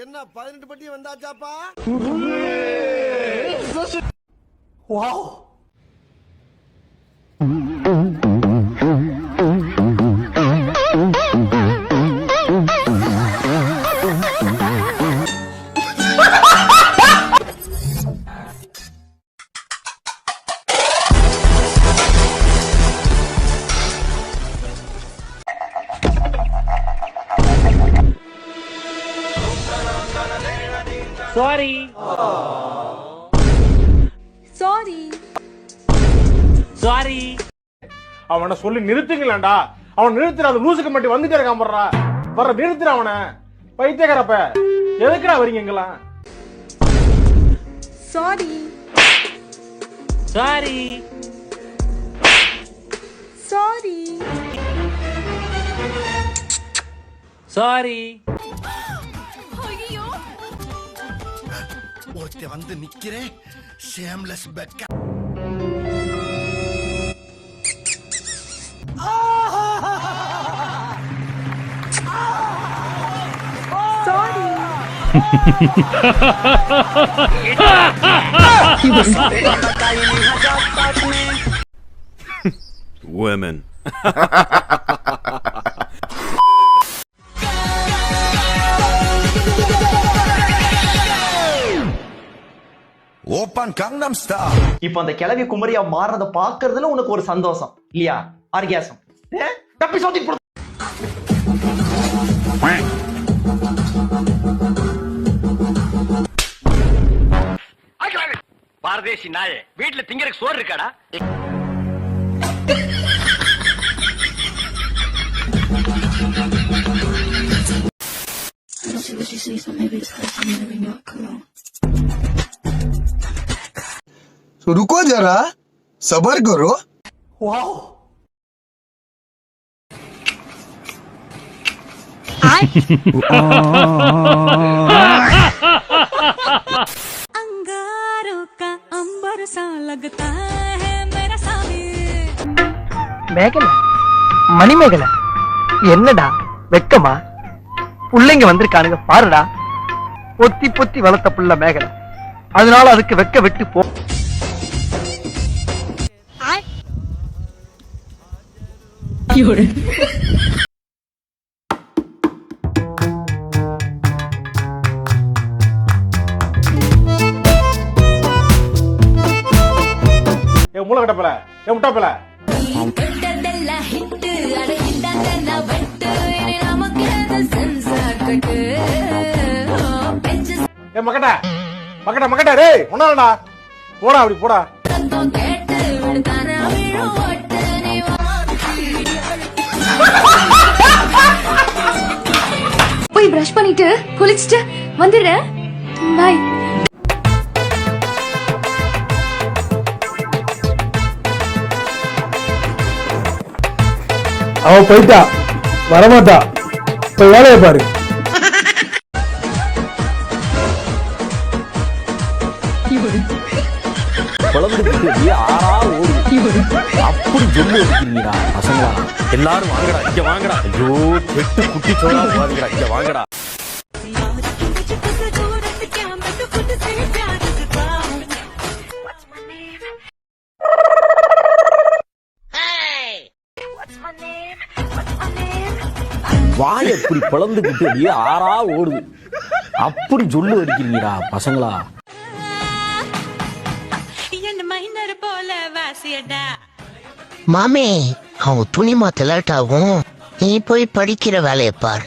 என்ன 18 பட்டி வந்தாச்சாப்பா? Wow. Sorry. Sorry. Sorry. அவனை சொல்லி நிறுத்துங்களேன்டா. அவன் நிறுத்துற அந்த லூசுக்கு மட்டும் வந்துட்டே இருக்கான் போடுறா. வர நிறுத்துற அவனை. பைத்தியக்காரப்ப. எதுக்குடா வரீங்க இங்கலாம்? Sorry. Sorry. Sorry. Sorry. ஒருத்த வந்து நிக்கிறேன் ஷேம்லெஸ் பெக்க. Sorry. Women. Open Gangnam star. இப்ப அந்த கிளவி குமரியா மாறத பாக்குறதுல உனக்கு ஒரு சந்தோஷம் இல்லையா? ஆர்கியாசம் தப்பி சொல்லி பாரதேசி நாயே, வீட்டுல திங்கறதுக்கு சோறு இருக்காடா? तो रुको जरा, सबर करो. வாவ். अंगारों का अंबर सा लगता है मेरा सामी. மேகலை மணிமேகலை என்னடா வெக்கமா? புள்ளைங்க வந்திருக்கானுங்க பாருடா. பொத்தி பொத்தி வளர்த்த புள்ள மேகலை, அதனால அதுக்கு வெக்க விட்டு போ. ஏ மூளை கட்டப்பல, ஏ முட்டாப்பல. ஏ மக்கட்ட மக்கட்ட மக்கட்ட டேய் ஒண்ணாடா. போடா அப்படி போடா. போய் பிரஷ் பண்ணிட்டு குளிச்சிட்டு வந்துடுறேன். பை. அவ போயிட்டா, வரமாட்டா. போய் வேலையை பாரு. அப்படி சொல்லி வச்சிருக்கீங்களா பசங்களா? எல்லாரும் வாங்கடா, இங்க வாங்கடா. ஐயோ கெட்டு குட்டி சோளா வாங்கடா, இங்க வாங்கடா. வாய் எப்படி பிளந்துக்கிட்டு அப்படியே ஆறா ஓடுது. அப்படி சொல்லு அடிக்கிறீங்களா பசங்களா? மாமே, அவன் துணி மாத்த லேட் ஆகும். நீ போய் படிக்கிற வேலையை பார்.